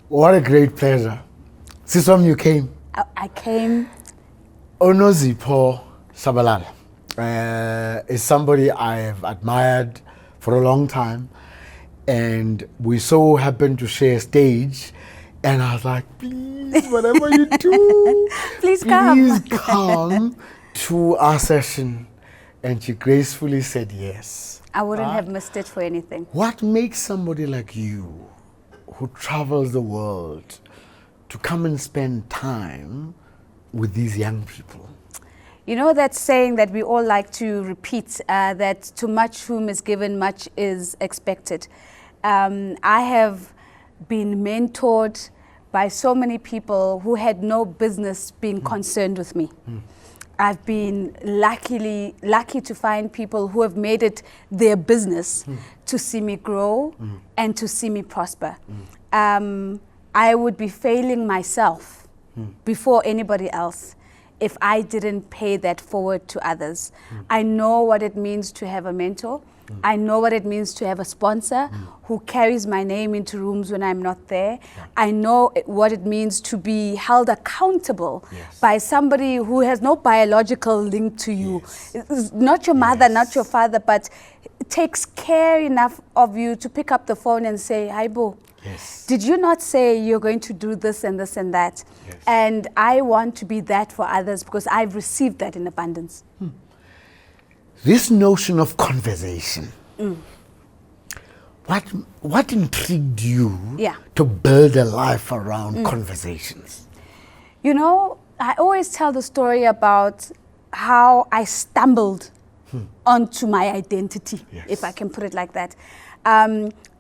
What a great pleasure. Sisom, you came. I came. Nozipho Tshabalala is somebody I have admired for a long time, and we so happened to share a stage, and I was like, please, whatever you do, please come to our session. And she gracefully said yes. I wouldn't have missed it for anything. What makes somebody like you, who travels the world, to come and spend time with these young people? You know that saying that we all like to repeat, that to much whom is given, much is expected. I have been mentored by so many people who had no business being concerned with me. I've been lucky to find people who have made it their business to see me grow and to see me prosper. I would be failing myself before anybody else if I didn't pay that forward to others. I know what it means to have a mentor. I know what it means to have a sponsor who carries my name into rooms when I'm not there. I know what it means to be held accountable by somebody who has no biological link to you. It's not your mother, not your father, but takes care enough of you to pick up the phone and say, "Hi, Bo. Did you not say you're going to do this and this and that?" And I want to be that for others because I've received that in abundance. This notion of conversation, what intrigued you to build a life around conversations? You know, I always tell the story about how I stumbled onto my identity, if I can put it like that.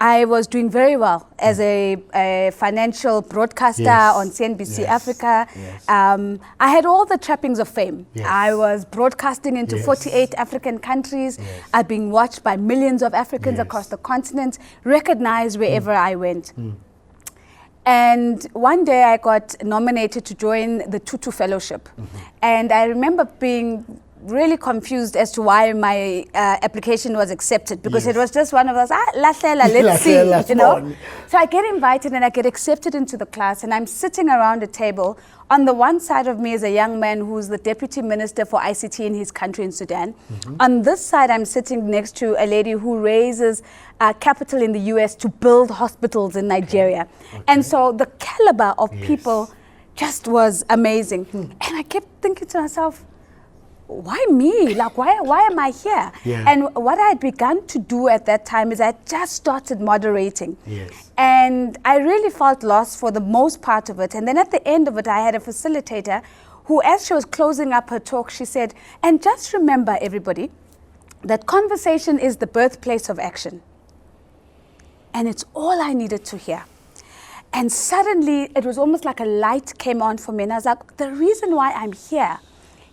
I was doing very well as a financial broadcaster on CNBC Africa. I had all the trappings of fame. I was broadcasting into 48 African countries. I've been watched by millions of Africans across the continent, recognized wherever I went. And one day I got nominated to join the Tutu Fellowship. And I remember being really confused as to why my application was accepted, because it was just one of those, let's see, you know. So I get invited and I get accepted into the class, and I'm sitting around a table. On the one side of me is a young man who's the deputy minister for ICT in his country in Sudan. On this side, I'm sitting next to a lady who raises capital in the US to build hospitals in Nigeria. And so the caliber of people just was amazing. And I kept thinking to myself, why me? Like, why am I here? And what I had begun to do at that time is I just started moderating. And I really felt lost for the most part of it. And then at the end of it, I had a facilitator who, as she was closing up her talk, she said, and just remember, everybody, that conversation is the birthplace of action. And it's all I needed to hear. And suddenly, it was almost like a light came on for me. And I was like, the reason why I'm here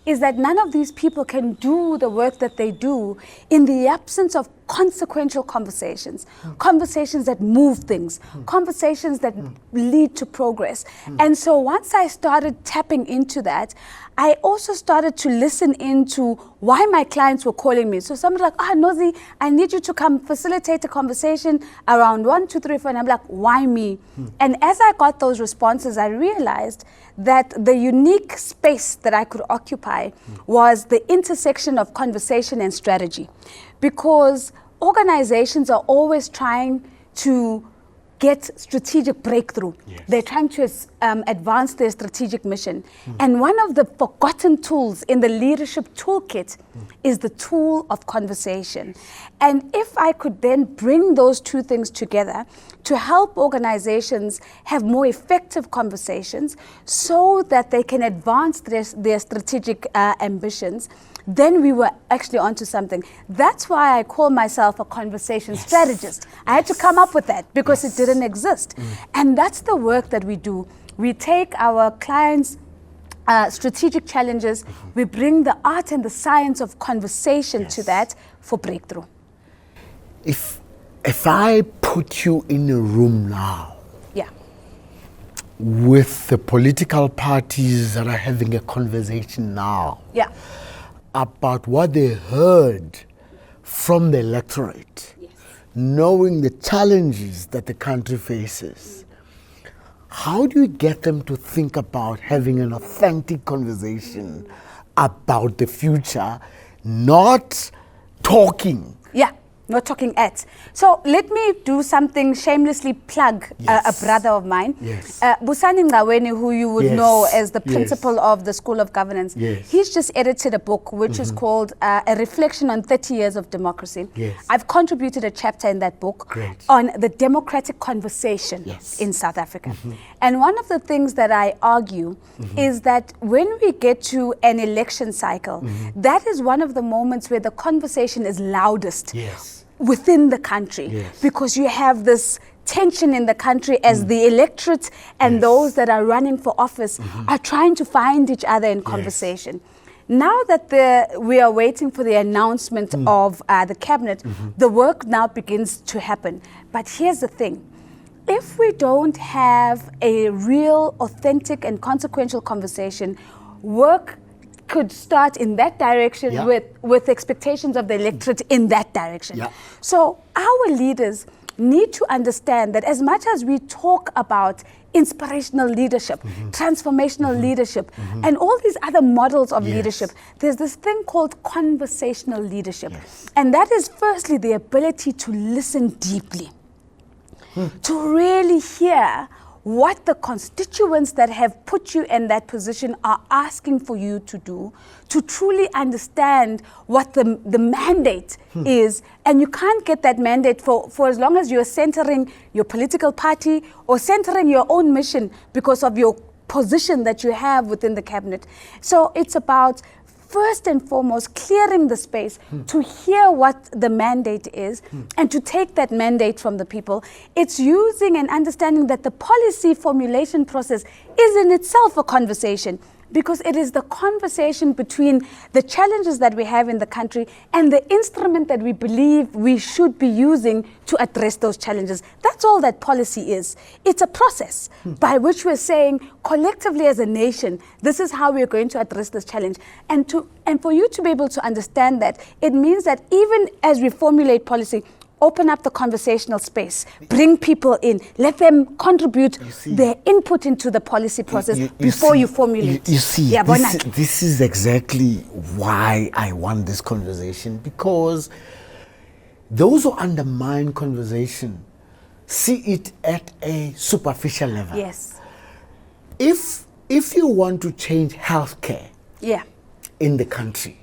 is that none of these people can do the work that they do in the absence of consequential conversations, conversations that move things, conversations that lead to progress. And so once I started tapping into that, I also started to listen into why my clients were calling me. So somebody's like, Nozi, I need you to come facilitate a conversation around 1, 2, 3, 4. And I'm like, why me? And as I got those responses, I realized that the unique space that I could occupy was the intersection of conversation and strategy. Because organizations are always trying to get strategic breakthrough. They're trying to advance their strategic mission. And one of the forgotten tools in the leadership toolkit is the tool of conversation. And if I could then bring those two things together to help organizations have more effective conversations so that they can advance their strategic ambitions, then we were actually onto something. That's why I call myself a conversation strategist. I had to come up with that because it didn't exist. And that's the work that we do. We take our clients' strategic challenges, we bring the art and the science of conversation to that for breakthrough. If I put you in a room now with the political parties that are having a conversation now about what they heard from the electorate, knowing the challenges that the country faces, how do you get them to think about having an authentic conversation about the future, not talking? Yeah, not talking at. So let me do something, shamelessly plug a brother of mine. Yes. Busani Ngaweni, who you would know as the principal of the School of Governance. Yes. He's just edited a book which is called A Reflection on 30 Years of Democracy. Yes. I've contributed a chapter in that book on the democratic conversation in South Africa. And one of the things that I argue is that when we get to an election cycle, that is one of the moments where the conversation is loudest. Within the country, because you have this tension in the country as the electorate and those that are running for office are trying to find each other in conversation. Now that we are waiting for the announcement of the cabinet, the work now begins to happen. But here's the thing. If we don't have a real, authentic and consequential conversation, work could start in that direction with expectations of the electorate in that direction. So our leaders need to understand that as much as we talk about inspirational leadership, transformational leadership, and all these other models of leadership, there's this thing called conversational leadership. And that is firstly the ability to listen deeply, to really hear what the constituents that have put you in that position are asking for you to do, to truly understand what the mandate is. And you can't get that mandate for as long as you're centering your political party or centering your own mission because of your position that you have within the cabinet. So it's about first and foremost clearing the space to hear what the mandate is and to take that mandate from the people. It's using and understanding that the policy formulation process is in itself a conversation, because it is the conversation between the challenges that we have in the country and the instrument that we believe we should be using to address those challenges. That's all that policy is. It's a process by which we're saying collectively as a nation, this is how we're going to address this challenge. And for you to be able to understand that, it means that even as we formulate policy, open up the conversational space, bring people in, let them contribute their input into the policy process before you formulate. You see, this is exactly why I want this conversation, because those who undermine conversation see it at a superficial level. Yes. If you want to change healthcare in the country,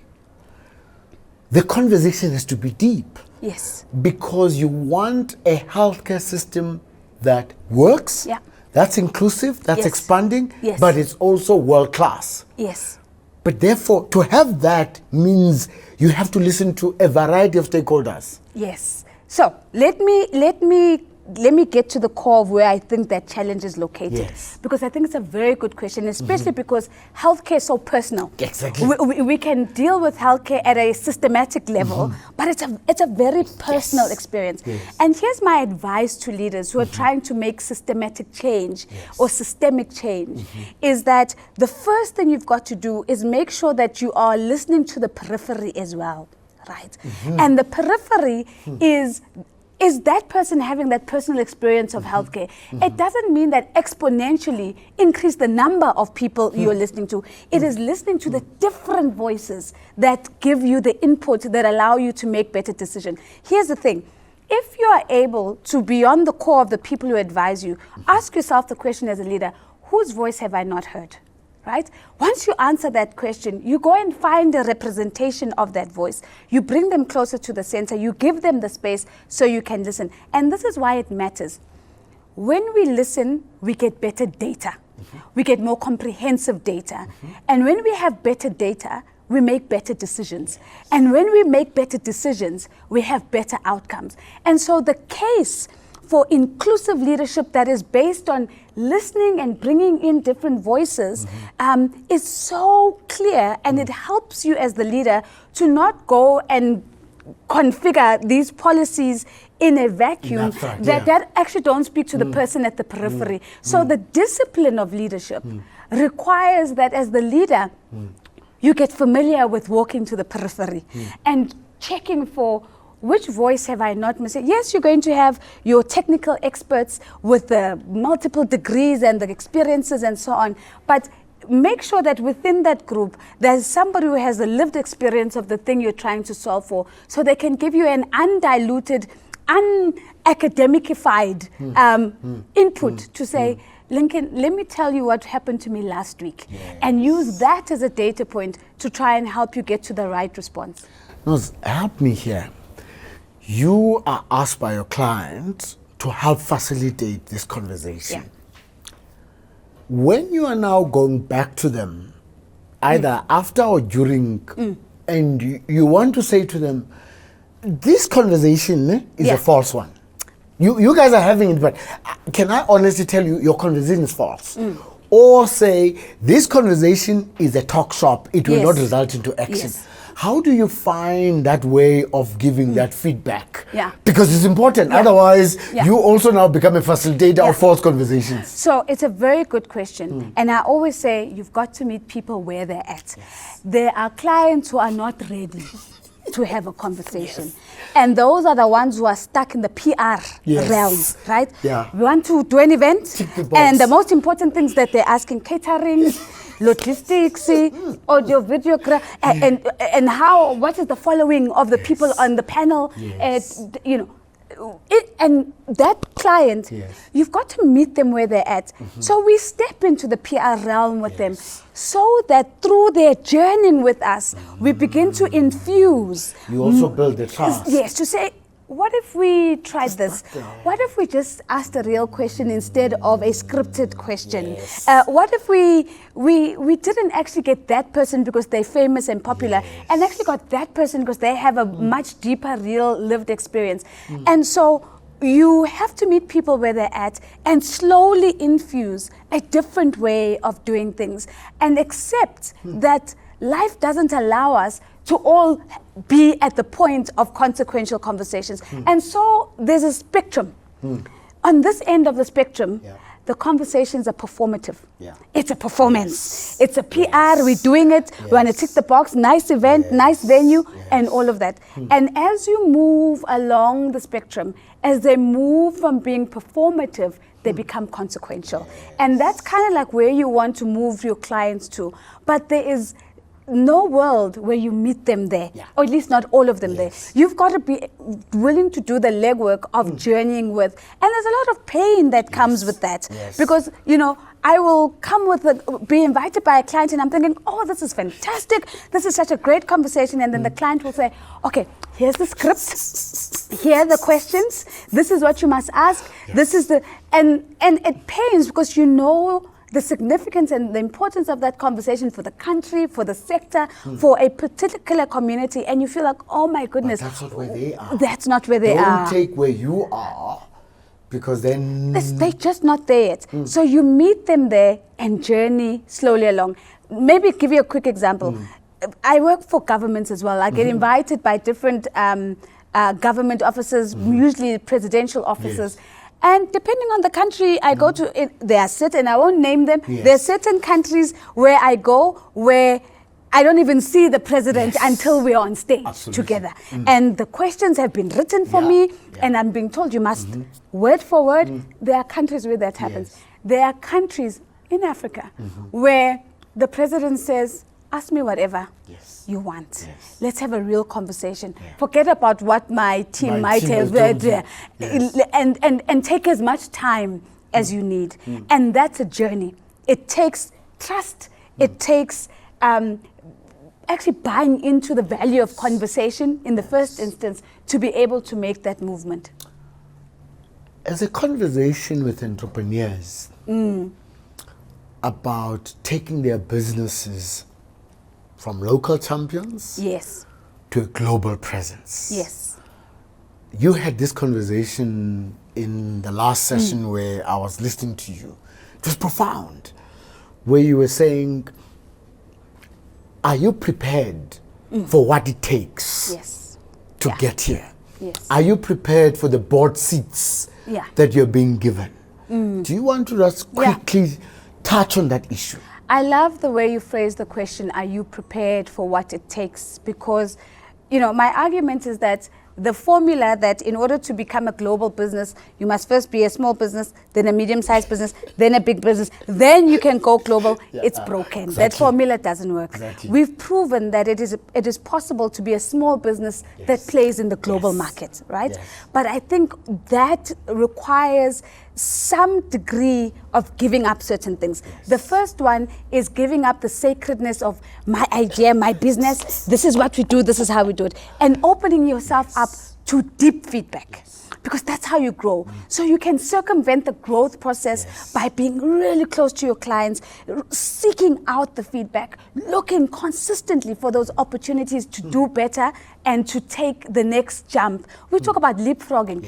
the conversation has to be deep. Yes. Because you want a healthcare system that works, that's inclusive, that's expanding, but it's also world class. Yes. But therefore, to have that means you have to listen to a variety of stakeholders. Yes. So let me get to the core of where I think that challenge is located. Yes. Because I think it's a very good question, especially because healthcare is so personal. Exactly. We can deal with healthcare at a systematic level, but it's a very personal experience. Yes. And here's my advice to leaders who are trying to make systematic change or systemic change, is that the first thing you've got to do is make sure that you are listening to the periphery as well, right? And the periphery is that person having that personal experience of healthcare. It doesn't mean that exponentially increase the number of people you're listening to. It is listening to the different voices that give you the input that allow you to make better decisions. Here's the thing. If you are able to be on the core of the people who advise you, ask yourself the question as a leader, whose voice have I not heard? Right? Once you answer that question, you go and find a representation of that voice. You bring them closer to the center. You give them the space so you can listen. And this is why it matters. When we listen, we get better data. We get more comprehensive data. And when we have better data, we make better decisions. And when we make better decisions, we have better outcomes. And so the case for inclusive leadership that is based on listening and bringing in different voices is so clear, and it helps you as the leader to not go and configure these policies in a vacuum that actually don't speak to the person at the periphery. So the discipline of leadership requires that as the leader, you get familiar with walking to the periphery and checking for which voice have I not missed? Yes, you're going to have your technical experts with the multiple degrees and the experiences and so on, but make sure that within that group, there's somebody who has a lived experience of the thing you're trying to solve for, so they can give you an undiluted, unacademicified input to say, Lincoln, let me tell you what happened to me last week, and use that as a data point to try and help you get to the right response. Noz, help me here. You are asked by your client to help facilitate this conversation. Yeah. When you are now going back to them, either after or during, and you want to say to them, this conversation is a false one. You guys are having it, but can I honestly tell you, your conversation is false? Or say, this conversation is a talk shop, it will not result into action. Yes. How do you find that way of giving that feedback? Yeah. Because it's important, otherwise you also now become a facilitator of false conversations. So it's a very good question. And I always say, you've got to meet people where they're at. There are clients who are not ready to have a conversation. And those are the ones who are stuck in the PR realm, right? Yeah. We want to do an event, and the most important things that they're asking, catering, logistics, audio, videography, and how, what is the following of the people on the panel, you know. And that client, you've got to meet them where they're at. So we step into the PR realm with them, so that through their journeying with us, we begin to infuse. You also build the trust. Yes, to say, what if we tried this? What if we just asked a real question instead of a scripted question? What if we didn't actually get that person because they're famous and popular, and actually got that person because they have a much deeper, real lived experience? And so you have to meet people where they're at and slowly infuse a different way of doing things, and accept that life doesn't allow us to all be at the point of consequential conversations. And so there's a spectrum. On this end of the spectrum, the conversations are performative. It's a performance. It's a PR, we're doing it, we want to tick the box, nice event, nice venue, and all of that. And as you move along the spectrum, as they move from being performative, they become consequential. And that's kind of like where you want to move your clients to. But there is no world where you meet them there, or at least not all of them there. You've got to be willing to do the legwork of journeying with, and there's a lot of pain that comes with that, because, you know, I will come with be invited by a client, and I'm thinking, oh, this is fantastic, this is such a great conversation, and then the client will say, okay, here's the script, here are the questions, this is what you must ask, this is the, and it pains, because you know the significance and the importance of that conversation for the country, for the sector, for a particular community, and you feel like, oh my goodness, but that's not where they are. That's not where they are. Don't take where you are, because then they're just not there yet. So you meet them there and journey slowly along. Maybe give you a quick example. I work for governments as well. I get invited by different government officers, usually presidential officers. And depending on the country I go to, there are certain, I won't name them, there are certain countries where I go where I don't even see the president until we're on stage together. And the questions have been written for me, and I'm being told you must, word for word. There are countries where that happens. There are countries in Africa where the president says, ask me whatever you want. Let's have a real conversation. Forget about what my team might have read, and take as much time as you need. And that's a journey. It takes trust. It takes actually buying into the value of conversation in the first instance to be able to make that movement. As a conversation with entrepreneurs about taking their businesses from local champions to a global presence. You had this conversation in the last session where I was listening to you. It was profound, where you were saying, are you prepared for what it takes to get here? Are you prepared for the board seats that you're being given? Do you want to just quickly touch on that issue? I love the way you phrase the question, are you prepared for what it takes? Because, you know, my argument is that the formula that in order to become a global business, you must first be a small business, then a medium-sized business, then a big business, then you can go global. It's broken. Exactly. That formula doesn't work. Exactly. We've proven that it is possible to be a small business that plays in the global market, right? Yes. But I think that requires some degree of giving up certain things. The first one is giving up the sacredness of my idea, my business. This is what we do, this is how we do it. And opening yourself up to deep feedback. Because that's how you grow. So you can circumvent the growth process by being really close to your clients, seeking out the feedback, looking consistently for those opportunities to do better and to take the next jump. We talk about leapfrogging.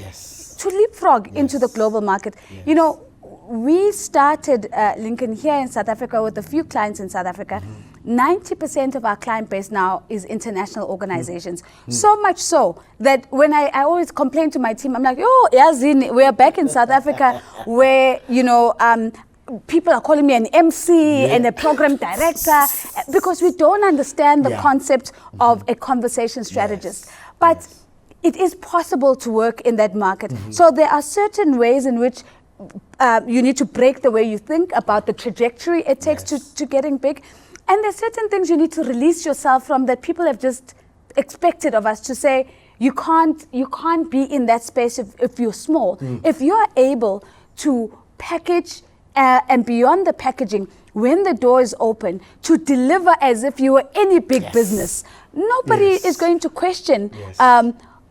To leapfrog into the global market. You know, we started Lincoln here in South Africa with a few clients in South Africa. 90% of our client base now is international organizations. So much so that when I always complain to my team, I'm like, oh, Yazini, we're back in South Africa where, you know, people are calling me an MC and a program director because we don't understand the concept of a conversation strategist. But it is possible to work in that market. So there are certain ways in which you need to break the way you think about the trajectory it takes to getting big. And there's certain things you need to release yourself from that people have just expected of us to say, you can't be in that space if you're small. If you're able to package and beyond the packaging, when the door is open, to deliver as if you were any big business, nobody is going to question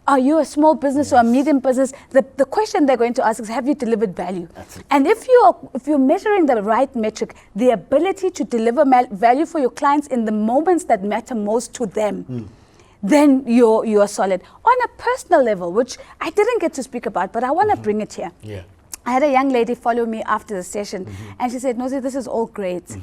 are you a small business or a medium business? The question they're going to ask is, have you delivered value? And if you're measuring the right metric, the ability to deliver value for your clients in the moments that matter most to them, then you're solid. On a personal level, which I didn't get to speak about, but I want to bring it here. I had a young lady follow me after the session, and she said, Nozi, this is all great.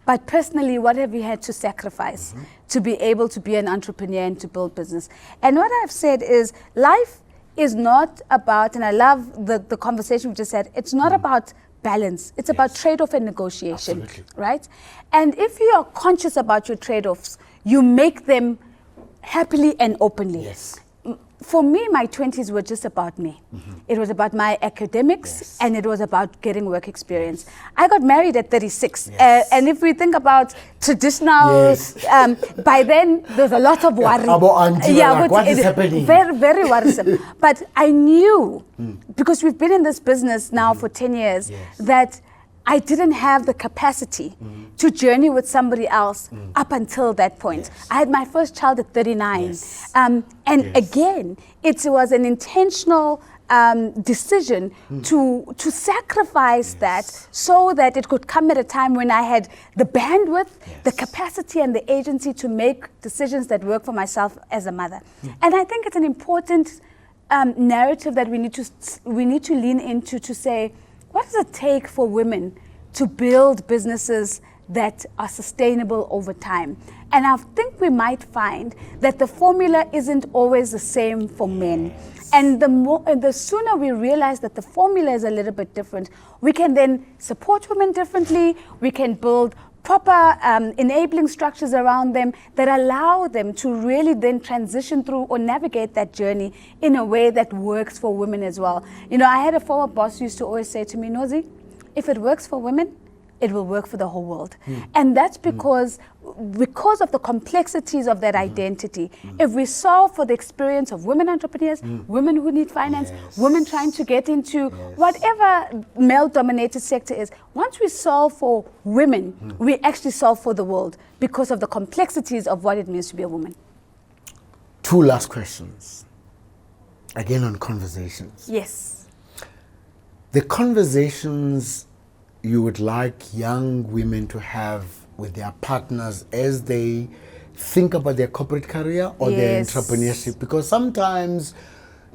But personally, what have you had to sacrifice to be able to be an entrepreneur and to build business? And what I've said is life is not about, and I love the conversation we just had, it's not about balance. It's about trade-off and negotiation, right? And if you are conscious about your trade-offs, you make them happily and openly. For me, my 20s were just about me. It was about my academics and it was about getting work experience. I got married at 36. And if we think about traditional, by then there's a lot of worry. What is happening? Very, very worrisome. But I knew, because we've been in this business now for 10 years, that I didn't have the capacity to journey with somebody else up until that point. I had my first child at 39. Again, it was an intentional decision to sacrifice that so that it could come at a time when I had the bandwidth, the capacity and the agency to make decisions that work for myself as a mother. And I think it's an important narrative that we need to lean into to say, what does it take for women to build businesses that are sustainable over time? And I think we might find that the formula isn't always the same for men. And the sooner we realize that the formula is a little bit different, we can then support women differently, we can build proper enabling structures around them that allow them to really then transition through or navigate that journey in a way that works for women as well. You know, I had a former boss who used to always say to me, Nozi, if it works for women, it will work for the whole world. And that's because of the complexities of that identity. If we solve for the experience of women entrepreneurs, women who need finance, women trying to get into whatever male-dominated sector is, once we solve for women, we actually solve for the world because of the complexities of what it means to be a woman. Two last questions. Again on conversations. Yes. The conversations you would like young women to have with their partners as they think about their corporate career or their entrepreneurship, because sometimes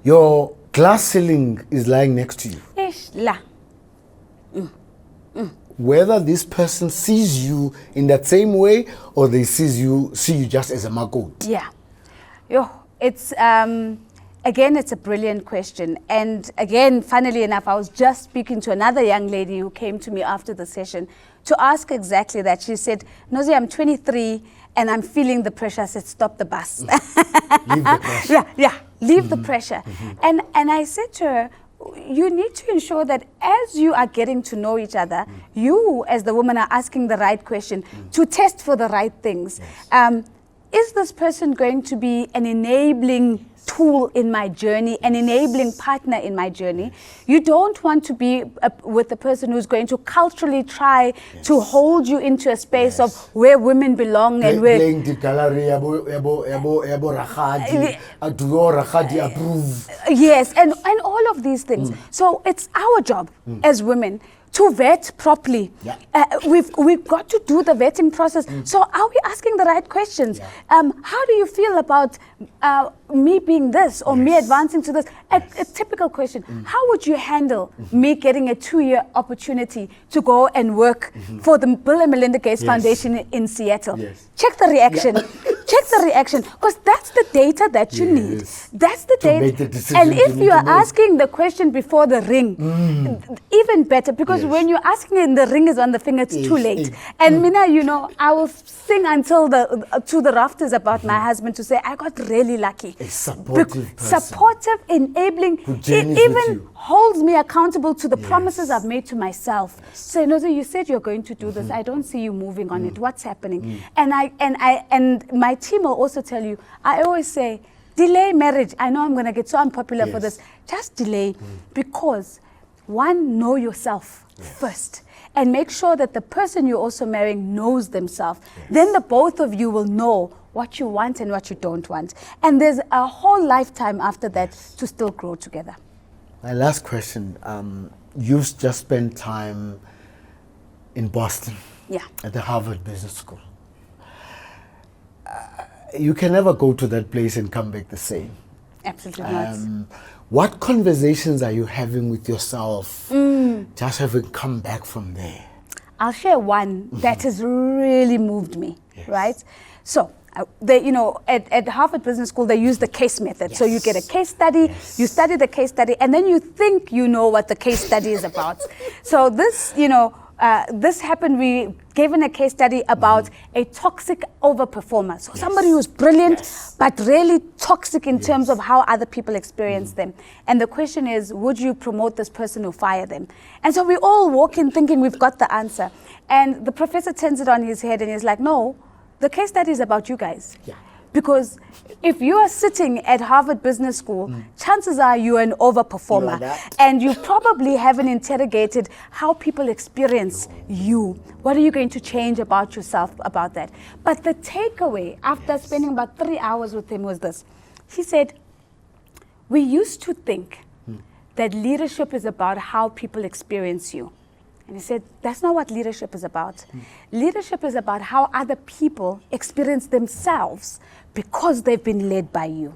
your glass ceiling is lying next to you. Whether this person sees you in that same way or they see you just as a magot. It's again, it's a brilliant question. And again, funnily enough, I was just speaking to another young lady who came to me after the session to ask exactly that. She said, Nozi, I'm 23 and I'm feeling the pressure. I said, stop the bus. Leave the pressure. Leave the pressure. And I said to her, you need to ensure that as you are getting to know each other, you as the woman are asking the right question to test for the right things. Is this person going to be an enabling tool in my journey, an enabling partner in my journey? You don't want to be with a person who's going to culturally try to hold you into a space of where women belong and where playing the gallery Rakhadi approve. Yes, and all of these things. So it's our job as women to vet properly. We've got to do the vetting process. So are we asking the right questions? How do you feel about me being this or me advancing to this? A typical question. How would you handle me getting a 2-year opportunity to go and work for the Bill and Melinda Gates Foundation in Seattle? Check the reaction. Check the reaction, because that's the data that you need. That's the data. And if you are asking the question before the ring, even better, because when you're asking it and the ring is on the finger, it's too late. And Mina, you know, I will sing until to the rafters about my husband to say, I got really lucky. A supportive person. Supportive, enabling, even holds me accountable to the promises I've made to myself. So, Nozo, you said you're going to do this. I don't see you moving on it. What's happening? And my team will also tell you, I always say, delay marriage. I know I'm going to get so unpopular for this. Just delay, because one, know yourself first, and make sure that the person you're also marrying knows themselves. Then the both of you will know what you want and what you don't want. And there's a whole lifetime after that to still grow together. My last question. You've just spent time in Boston at the Harvard Business School. You can never go to that place and come back the same. Absolutely not. What conversations are you having with yourself just having come back from there? I'll share one that has really moved me, right? So, at Harvard Business School, they use the case method. So you get a case study, you study the case study, and then you think you know what the case study is about. So this, this happened, we given a case study about a toxic overperformer. So somebody who's brilliant, but really toxic in terms of how other people experience them. And the question is, would you promote this person or fire them? And so we all walk in thinking we've got the answer. And the professor turns it on his head and he's like, no, the case study is about you guys. Because if you are sitting at Harvard Business School, chances are you're an overperformer. And you probably haven't interrogated how people experience you. What are you going to change about yourself about that? But the takeaway after spending about 3 hours with him was this. He said, we used to think that leadership is about how people experience you. And he said, that's not what leadership is about. Leadership is about how other people experience themselves because they've been led by you.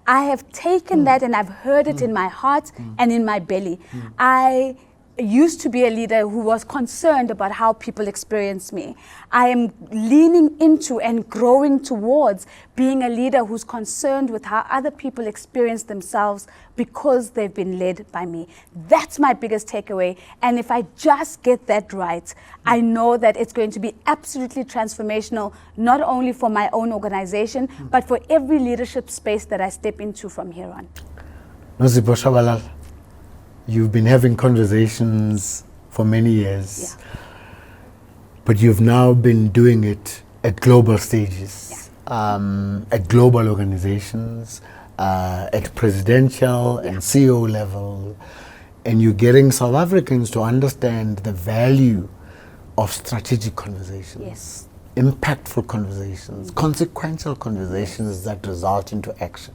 I have taken that and I've heard it in my heart and in my belly. I used to be a leader who was concerned about how people experience me. I am leaning into and growing towards being a leader who's concerned with how other people experience themselves because they've been led by me. That's my biggest takeaway. And if I just get that right, I know that it's going to be absolutely transformational, not only for my own organization, but for every leadership space that I step into from here on. Nozipho Tshabalala, you've been having conversations for many years, but you've now been doing it at global stages, at global organizations, at presidential and CEO level, and you're getting South Africans to understand the value of strategic conversations, impactful conversations, consequential conversations that result into action.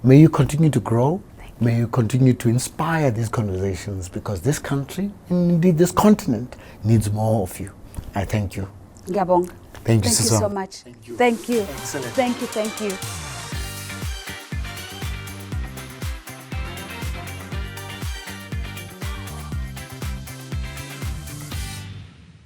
May you continue to grow. May you continue to inspire these conversations, because this country, and indeed this continent, needs more of you. I thank you. Gabong. Thank you so much. Thank you. Excellent. Thank you.